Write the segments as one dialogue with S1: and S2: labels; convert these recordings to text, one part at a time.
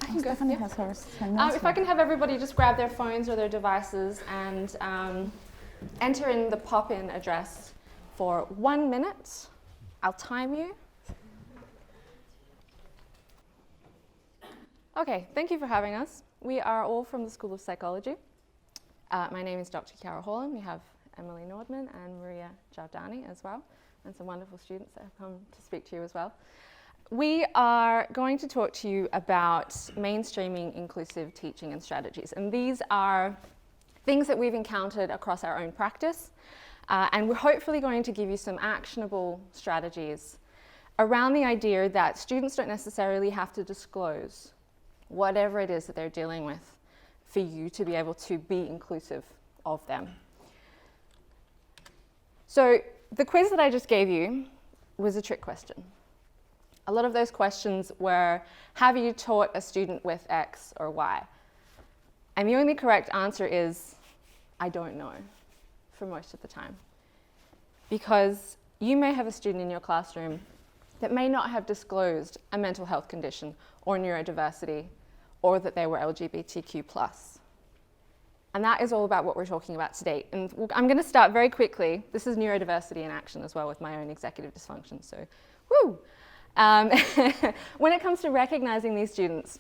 S1: I can go.
S2: Stephanie
S1: Yeah.
S2: has hers.
S1: If I can have everybody just grab their phones or their devices and enter in the pop-in address for 1 minute. I'll time you. Okay, thank you for having us. We are all from the School of Psychology. My name is Dr. Chiara Horlin. We have Emily Nordmann and Maria Gardani as well, and some wonderful students that have come to speak to you as well. We are going to talk to you about mainstreaming inclusive teaching and strategies. And these are things that we've encountered across our own practice. And we're hopefully going to give you some actionable strategies around the idea that students don't necessarily have to disclose whatever it is that they're dealing with for you to be able to be inclusive of them. So the quiz that I just gave you was a trick question. A lot of those questions were, have you taught a student with X or Y? And the only correct answer is, I don't know, for most of the time. Because you may have a student in your classroom that may not have disclosed a mental health condition or neurodiversity, or that they were LGBTQ+. And that is all about what we're talking about today. And I'm going to start very quickly. This is neurodiversity in action as well with my own executive dysfunction, so woo! When it comes to recognizing these students,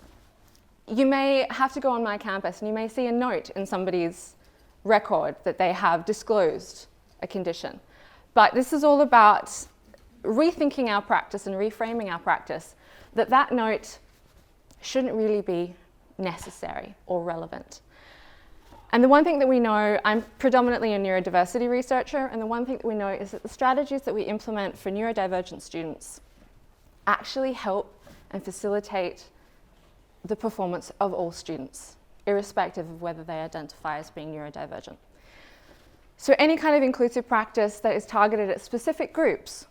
S1: you may have to go on my campus and you may see a note in somebody's record that they have disclosed a condition. But this is all about rethinking our practice and reframing our practice, that note shouldn't really be necessary or relevant. And the one thing that we know, I'm predominantly a neurodiversity researcher, and the one thing that we know is that the strategies that we implement for neurodivergent students actually help and facilitate the performance of all students, irrespective of whether they identify as being neurodivergent. So any kind of inclusive practice that is targeted at specific groups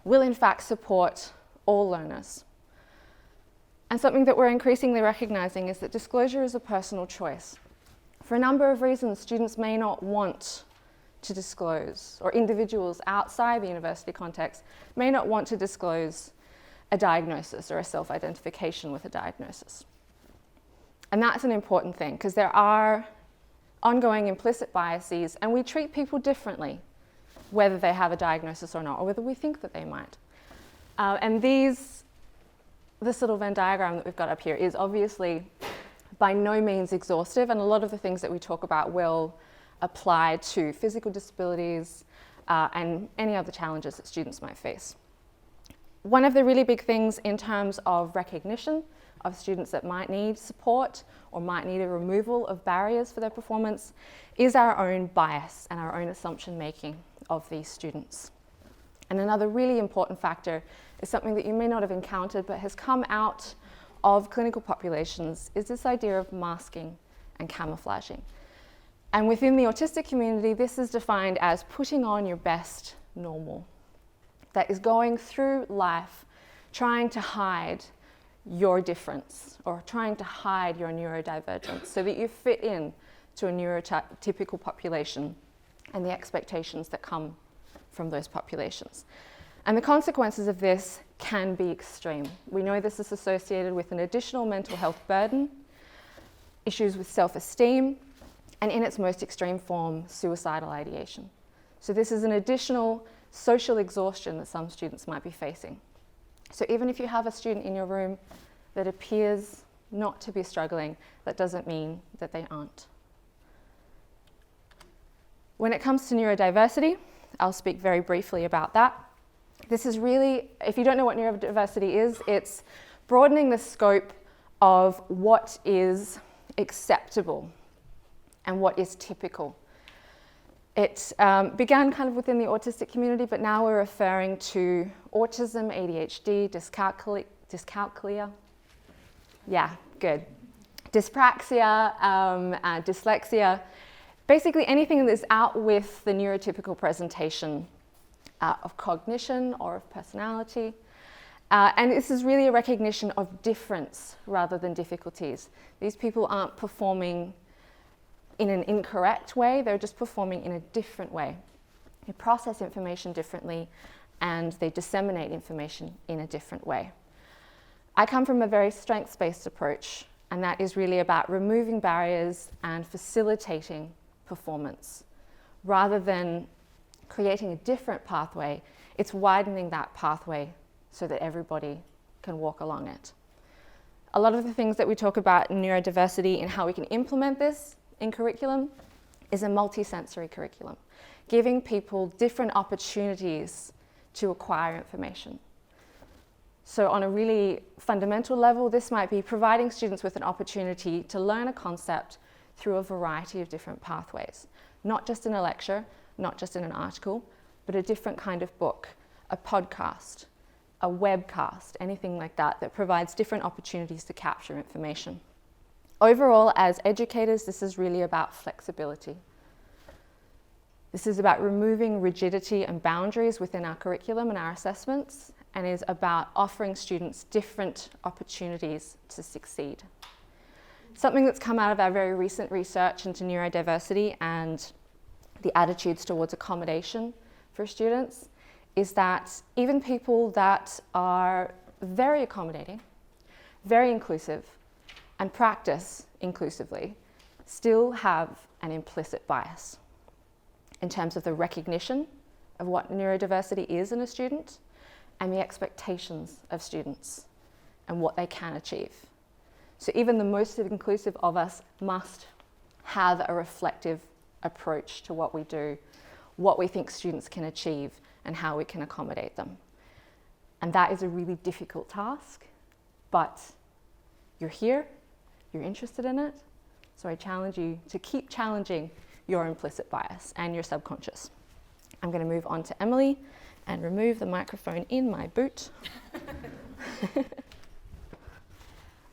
S1: will in fact support all learners. And something that we're increasingly recognizing is that disclosure is a personal choice. For a number of reasons, students may not want to disclose, or individuals outside the university context may not want to disclose a diagnosis or a self-identification with a diagnosis. And that's an important thing, because there are ongoing implicit biases, and we treat people differently, whether they have a diagnosis or not, or whether we think that they might. And this little Venn diagram that we've got up here is obviously by no means exhaustive, and a lot of the things that we talk about will apply to physical disabilities and any other challenges that students might face. One of the really big things in terms of recognition of students that might need support or might need a removal of barriers for their performance is our own bias and our own assumption making of these students. And another really important factor is something that you may not have encountered but has come out of clinical populations, is this idea of masking and camouflaging. And within the autistic community, this is defined as putting on your best normal. That is going through life trying to hide your difference or trying to hide your neurodivergence so that you fit in to a neurotypical population and the expectations that come from those populations. And the consequences of this can be extreme. We know this is associated with an additional mental health burden, issues with self-esteem, and in its most extreme form, suicidal ideation. So this is an additional social exhaustion that some students might be facing. So even if you have a student in your room that appears not to be struggling, that doesn't mean that they aren't. When it comes to neurodiversity, I'll speak very briefly about that. This is really, if you don't know what neurodiversity is, it's broadening the scope of what is acceptable and what is typical. It began kind of within the autistic community, but now we're referring to autism, ADHD, dyscalculia. Yeah, good. Dyspraxia, dyslexia. Basically anything that's out with the neurotypical presentation of cognition or of personality. And this is really a recognition of difference rather than difficulties. These people aren't performing in an incorrect way, they're just performing in a different way. They process information differently and they disseminate information in a different way. I come from a very strengths-based approach, and that is really about removing barriers and facilitating performance. Rather than creating a different pathway, it's widening that pathway so that everybody can walk along it. A lot of the things that we talk about in neurodiversity and how we can implement this in curriculum is a multi-sensory curriculum, giving people different opportunities to acquire information. So on a really fundamental level, this might be providing students with an opportunity to learn a concept through a variety of different pathways, not just in a lecture, not just in an article, but a different kind of book, a podcast, a webcast, anything like that, that provides different opportunities to capture information. Overall, as educators, this is really about flexibility. This is about removing rigidity and boundaries within our curriculum and our assessments, and is about offering students different opportunities to succeed. Something that's come out of our very recent research into neurodiversity and the attitudes towards accommodation for students is that even people that are very accommodating, very inclusive, and practice inclusively still have an implicit bias in terms of the recognition of what neurodiversity is in a student and the expectations of students and what they can achieve. So even the most inclusive of us must have a reflective approach to what we do, what we think students can achieve, and how we can accommodate them. And that is a really difficult task, but you're here, you're interested in it, so I challenge you to keep challenging your implicit bias and your subconscious. I'm going to move on to Emily and remove the microphone in my boot.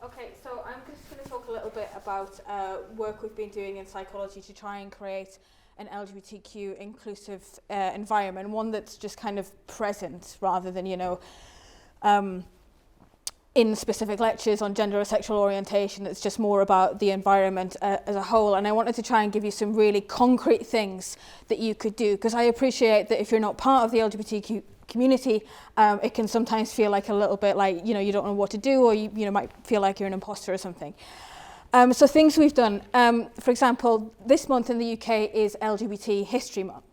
S2: Okay, so I'm just going to talk a little bit about work we've been doing in psychology to try and create an LGBTQ inclusive environment, one that's just kind of present rather than, in specific lectures on gender or sexual orientation. It's just more about the environment as a whole. And I wanted to try and give you some really concrete things that you could do, because I appreciate that if you're not part of the LGBTQ community, it can sometimes feel like a little bit like, you don't know what to do, or you might feel like you're an imposter or something. So things we've done, for example, this month in the UK is LGBT History Month.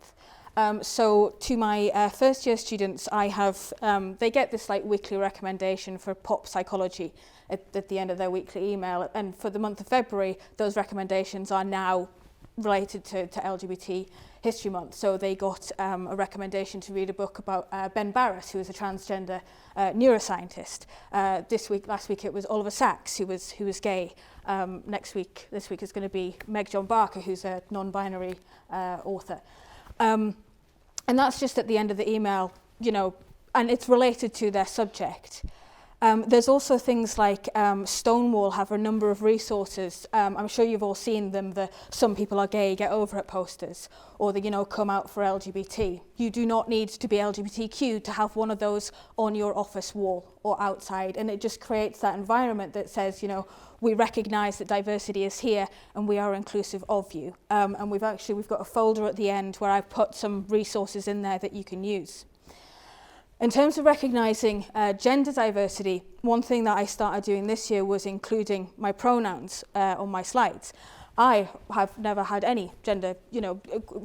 S2: So to my first year students, I have, they get this weekly recommendation for pop psychology at the end of their weekly email. And for the month of February, those recommendations are now related to LGBT History Month. So they got a recommendation to read a book about Ben Barrett, who is a transgender neuroscientist. Last week it was Oliver Sacks, who was gay. This week is going to be Meg John Barker, who's a non-binary author. And that's just at the end of the email, and it's related to their subject. There's also things like Stonewall have a number of resources. I'm sure you've all seen them, the "Some People Are Gay, Get Over It" posters, or the "Come Out for LGBT." You do not need to be LGBTQ to have one of those on your office wall or outside, and it just creates that environment that says, we recognise that diversity is here and we are inclusive of you. And we've got a folder at the end where I've put some resources in there that you can use. In terms of recognising gender diversity, one thing that I started doing this year was including my pronouns on my slides. I have never had any gender,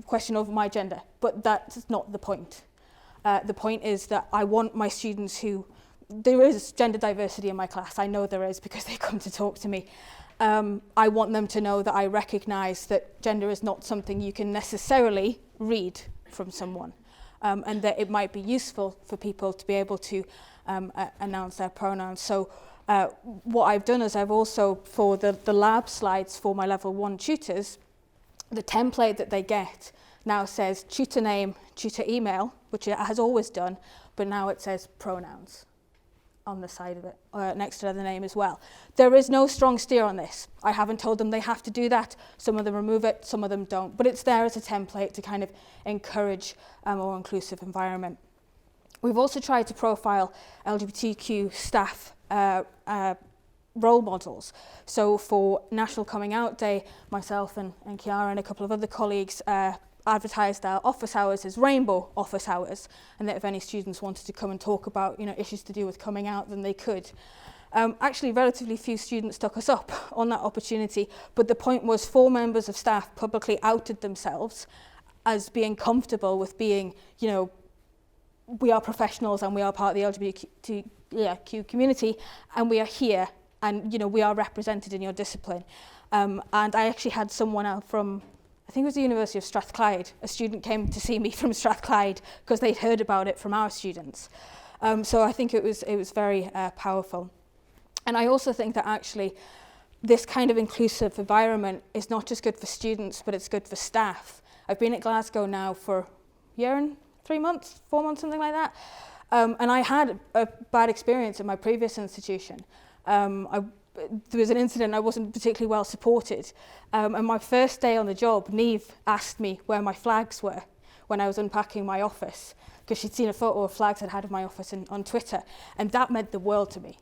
S2: question over my gender, but that's not the point. The point is that I want my students there is gender diversity in my class. I know there is because they come to talk to me. I want them to know that I recognise that gender is not something you can necessarily read from someone. And that it might be useful for people to be able to announce their pronouns. So what I've done is I've also, for the lab slides for my level 1 tutors, the template that they get now says tutor name, tutor email, which it has always done, but now it says pronouns on the side of it, next to the name as well. There is no strong steer on this. I haven't told them they have to do that. Some of them remove it, some of them don't. But it's there as a template to kind of encourage a more inclusive environment. We've also tried to profile LGBTQ staff role models. So for National Coming Out Day, myself and Chiara and a couple of other colleagues advertised our office hours as rainbow office hours, and that if any students wanted to come and talk about issues to do with coming out, then they could. Actually, relatively few students took us up on that opportunity, but the point was 4 members of staff publicly outed themselves as being comfortable with being, you know, we are professionals and we are part of the LGBTQ community, and we are here, and, you know, we are represented in your discipline. And I actually had someone out from, I think it was the University of Strathclyde. A student came to see me from Strathclyde because they'd heard about it from our students. So I think it was very powerful. And I also think that actually this kind of inclusive environment is not just good for students, but it's good for staff. I've been at Glasgow now for a year and 3 months, 4 months, something like that. And I had a bad experience at my previous institution. There was an incident, I wasn't particularly well supported. And my first day on the job, Niamh asked me where my flags were when I was unpacking my office, because she'd seen a photo of flags I'd had of my office on Twitter. And that meant the world to me,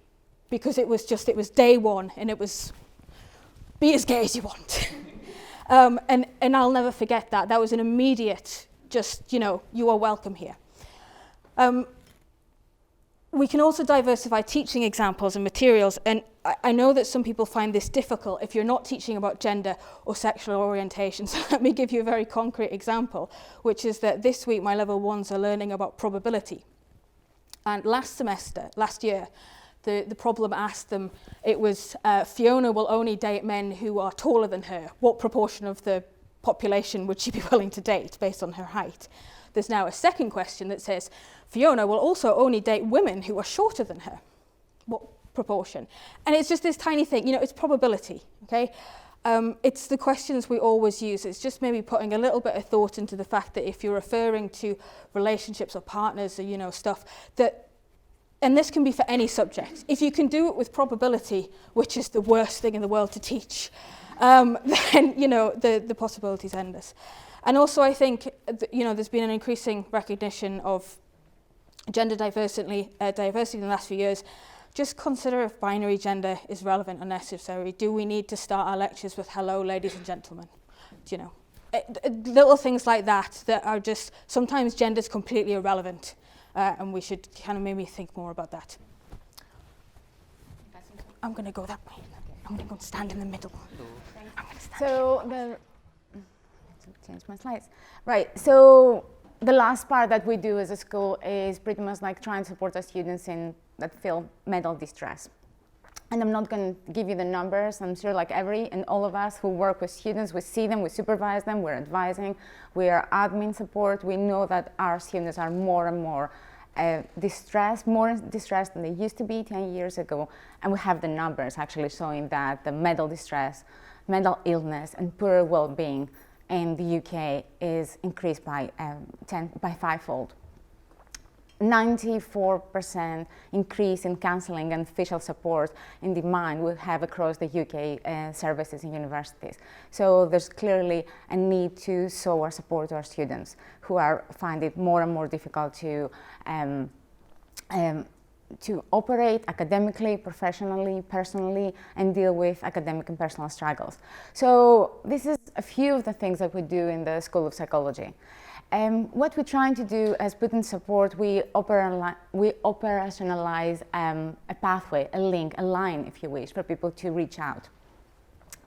S2: because it was day one, and it was, be as gay as you want. And I'll never forget that. That was an immediate, just, you know, you are welcome here. We can also diversify teaching examples and materials, and I know that some people find this difficult if you're not teaching about gender or sexual orientation. So let me give you a very concrete example, which is that this week my level 1s are learning about probability. And last year, the problem asked them, it was Fiona will only date men who are taller than her. What proportion of the population would she be willing to date based on her height? There's now a second question that says, Fiona will also only date women who are shorter than her. What proportion? And it's just this tiny thing, you know, it's probability, okay? It's the questions we always use. It's just maybe putting a little bit of thought into the fact that if you're referring to relationships or partners or, you know, stuff, that, and this can be for any subject, if you can do it with probability, which is the worst thing in the world to teach, then, you know, the possibilities endless. And also I think, you know, there's been an increasing recognition of gender diversity in the last few years. Just consider if binary gender is relevant or necessary. Do we need to start our lectures with hello, ladies and gentlemen? Do you know? Little things like that are just, sometimes gender is completely irrelevant, and we should kind of maybe think more about that. I'm going to go that way. I'm going to go and stand in the middle.
S3: So change my slides. Right, so the last part that we do as a school is pretty much like trying to support our students that feel mental distress. And I'm not going to give you the numbers. I'm sure like every and all of us who work with students, we see them, we supervise them, we're advising, we are admin support. We know that our students are more and more distressed, more distressed than they used to be 10 years ago. And we have the numbers actually showing that the mental distress, mental illness, and poor well-being in the UK is increased by 5-fold. 94% increase in counselling and official support in demand we have across the UK services and universities. So there's clearly a need to show our support to our students who find it more and more difficult to operate academically, professionally, personally, and deal with academic and personal struggles. So this is a few of the things that we do in the School of Psychology. What we're trying to do as put-in support, we operationalize a pathway, a link, a line, if you wish, for people to reach out.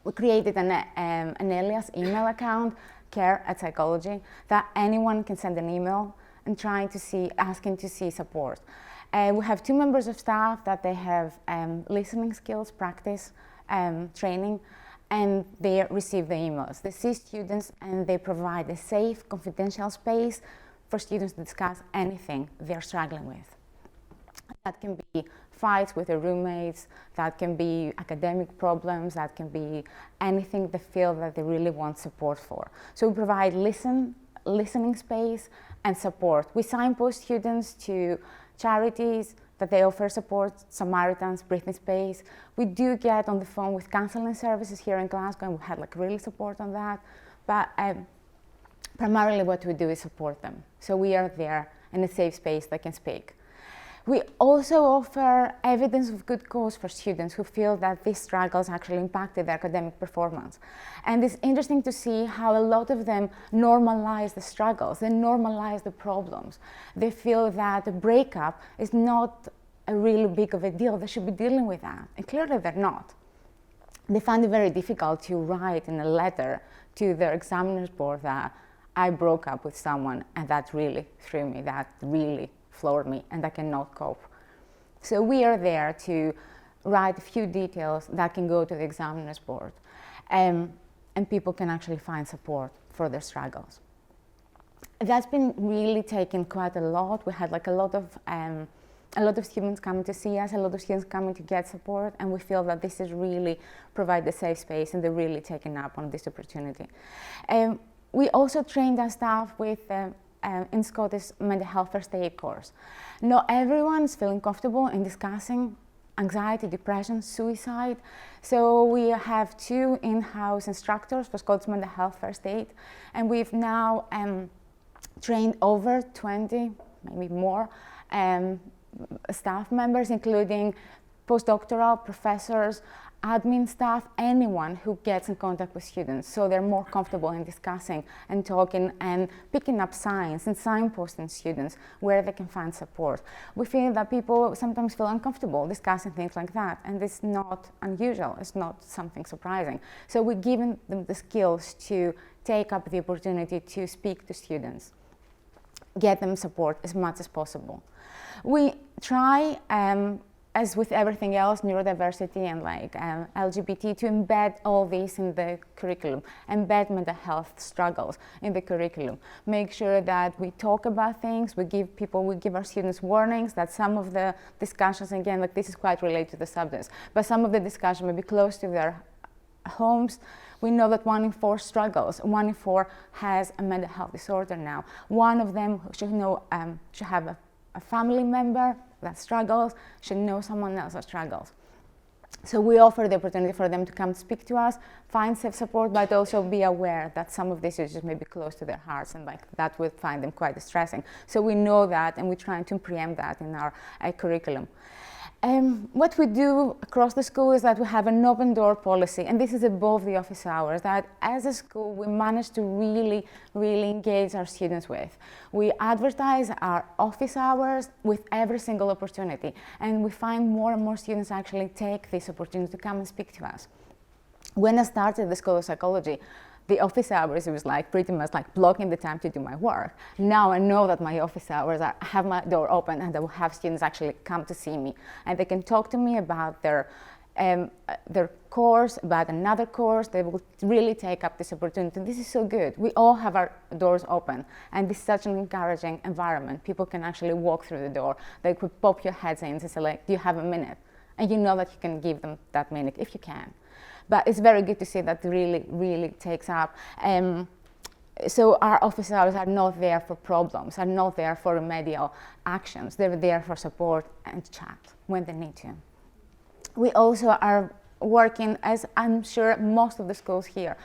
S3: We created an alias email account, care@psychology, that anyone can send an email and asking to see support. We have 2 members of staff that they have listening skills, practice, training, and they receive the emails. They see students and they provide a safe, confidential space for students to discuss anything they're struggling with. That can be fights with their roommates, that can be academic problems, that can be anything they feel that they really want support for. So we provide listening space and support. We signpost students to charities that they offer support, Samaritans, Breathing Space. We do get on the phone with counselling services here in Glasgow, and we had like really support on that. But primarily what we do is support them. So we are there in a safe space that can speak. We also offer evidence of good cause for students who feel that these struggles actually impacted their academic performance. And it's interesting to see how a lot of them normalize the struggles, they normalize the problems. They feel that the breakup is not a really big of a deal. They should be dealing with that. And clearly they're not. They find it very difficult to write in a letter to their examiner's board that I broke up with someone and that really threw me, that really floored me, and I cannot cope. So we are there to write a few details that can go to the examiner's board, and people can actually find support for their struggles. That's been really taken quite a lot. We had like a lot of students coming to see us, a lot of students coming to get support, and we feel that this is really provide a safe space, and they're really taken up on this opportunity. We also trained our staff with in Scottish mental health first aid course. Not everyone's feeling comfortable in discussing anxiety, depression, suicide. So we have 2 in-house instructors for Scottish mental health first aid, and we've now trained over 20, maybe more, staff members, including postdoctoral professors, admin staff, anyone who gets in contact with students, so they're more comfortable in discussing and talking and picking up signs and signposting students where they can find support. We feel that people sometimes feel uncomfortable discussing things like that, and it's not unusual, it's not something surprising. So we're giving them the skills to take up the opportunity to speak to students, get them support as much as possible. We try, as with everything else, neurodiversity and LGBT, to embed all this in the curriculum, embed mental health struggles in the curriculum. Make sure that we talk about things, we give our students warnings that some of the discussions, again, like this is quite related to the subjects, but some of the discussion may be close to their homes. We know that 1 in 4 struggles, 1 in 4 has a mental health disorder now. One of them should have a family member that struggles, should know someone else that struggles. So we offer the opportunity for them to come speak to us, find safe support, but also be aware that some of these issues may be close to their hearts, and that would find them quite distressing. So we know that, and we're trying to preempt that in our curriculum. What we do across the school is that we have an open door policy, and this is above the office hours, that as a school we manage to really engage our students with. We advertise our office hours with every single opportunity, and we find more and more students actually take this opportunity to come and speak to us. When I started the School of Psychology, the office hours, it was pretty much blocking the time to do my work. Now I know that my office hours, I have my door open, and I will have students actually come to see me, and they can talk to me about their course, about another course. They will really take up this opportunity. This is so good. We all have our doors open, and this is such an encouraging environment. People can actually walk through the door. They could pop your heads in and say, do you have a minute? And you know that you can give them that minute if you can. But it's very good to see that really takes up. So our office hours are not there for problems, are not there for remedial actions. They're there for support and chat when they need to. We also are working, as I'm sure most of the schools here,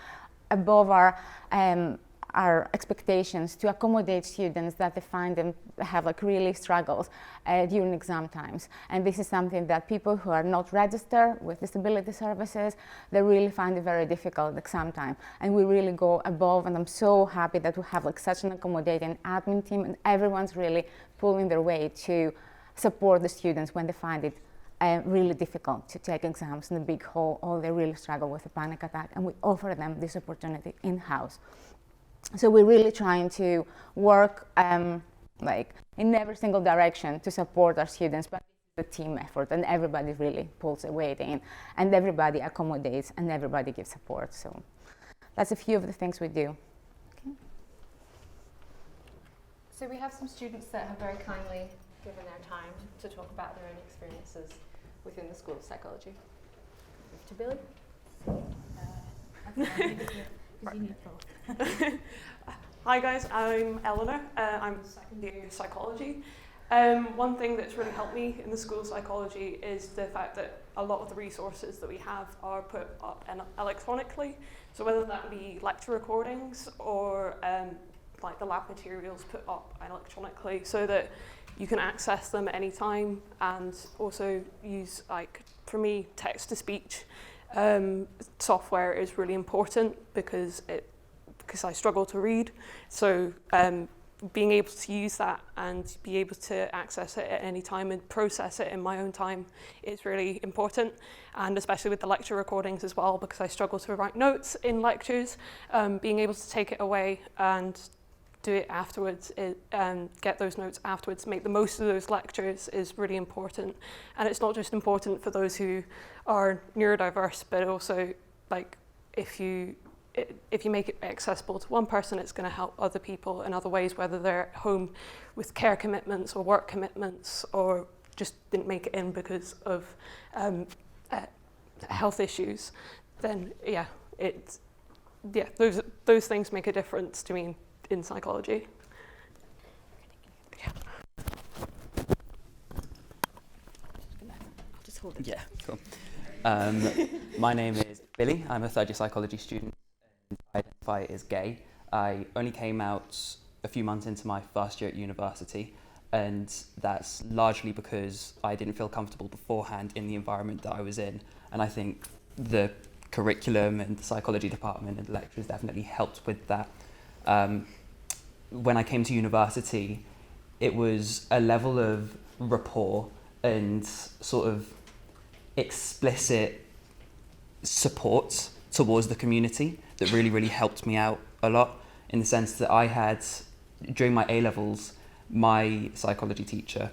S3: above our expectations to accommodate students that they find them have really struggles during exam times. And this is something that people who are not registered with disability services, they really find it very difficult at exam time. And we really go above, and I'm so happy that we have such an accommodating admin team, and everyone's really pulling their weight to support the students when they find it really difficult to take exams in the big hall, or they really struggle with a panic attack, and we offer them this opportunity in-house. So we're really trying to work in every single direction to support our students, but it's a team effort, and everybody really pulls their weight in, and everybody accommodates, and everybody gives support. So that's a few of the things we do. Okay.
S1: So we have some students that have very kindly given their time to talk about their own experiences within the School of Psychology. To Billy?
S4: Hi guys, I'm Eleanor. I'm second year psychology. One thing that's really helped me in the School of Psychology is the fact that a lot of the resources that we have are put up electronically. So whether that be lecture recordings or the lab materials put up electronically, so that you can access them at any time, and also use, for me, text-to-speech software is really important because I struggle to read. So being able to use that and be able to access it at any time and process it in my own time is really important, and especially with the lecture recordings as well, because I struggle to write notes in lectures. Being able to take it away and do it afterwards, and get those notes afterwards, make the most of those lectures is really important. And it's not just important for those who are neurodiverse, but also like if you make it accessible to one person, it's going to help other people in other ways, whether they're at home with care commitments or work commitments, or just didn't make it in because of health issues. Then those things make a difference to me in psychology.
S2: I'll just hold it.
S5: Yeah, cool. My name is Billy. I'm a third year psychology student. I identify as gay. I only came out a few months into my first year at university, and that's largely because I didn't feel comfortable beforehand in the environment that I was in. And I think the curriculum and the psychology department and the lecturers definitely helped with that. When I came to university, it was a level of rapport and sort of explicit support towards the community that really, really helped me out a lot, in the sense that I had, during my A-levels, my psychology teacher,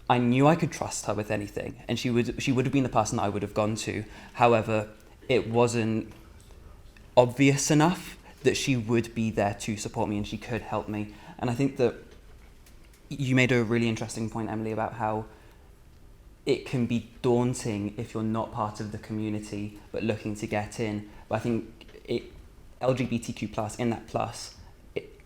S5: I knew I could trust her with anything, and she would have been the person that I would have gone to. However, it wasn't obvious enough that she would be there to support me and she could help me. And I think that you made a really interesting point, Emily, about how it can be daunting if you're not part of the community but looking to get in. But I think LGBTQ plus, in that plus,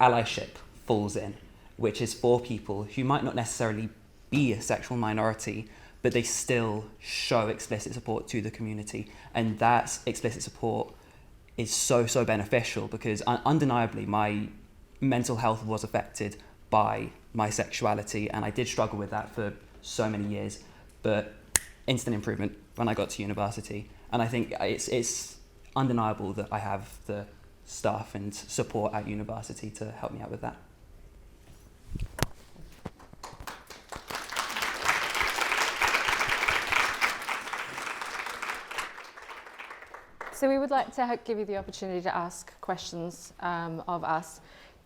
S5: allyship falls in, which is for people who might not necessarily be a sexual minority, but they still show explicit support to the community. And that explicit support is so, so beneficial, because undeniably my mental health was affected by my sexuality, and I did struggle with that for so many years, but instant improvement when I got to university. And I think it's undeniable that I have the staff and support at university to help me out with that.
S1: So we would like to give you the opportunity to ask questions of us.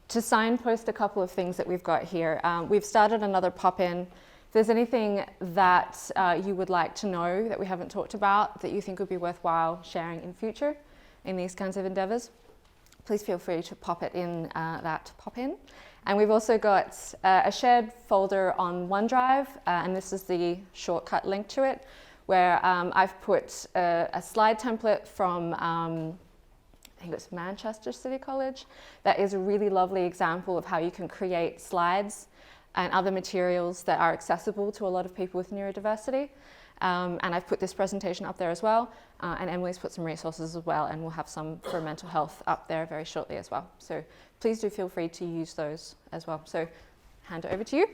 S1: To signpost a couple of things that we've got here, we've started another pop-in. If there's anything that you would like to know that we haven't talked about that you think would be worthwhile sharing in future in these kinds of endeavours, please feel free to pop it in that pop-in. And we've also got a shared folder on OneDrive, and this is the shortcut link to it, where I've put a slide template from, I think it's Manchester City College, that is a really lovely example of how you can create slides and other materials that are accessible to a lot of people with neurodiversity. And I've put this presentation up there as well, and Emily's put some resources as well, and we'll have some for mental health up there very shortly as well. So please do feel free to use those as well. So hand it over to you.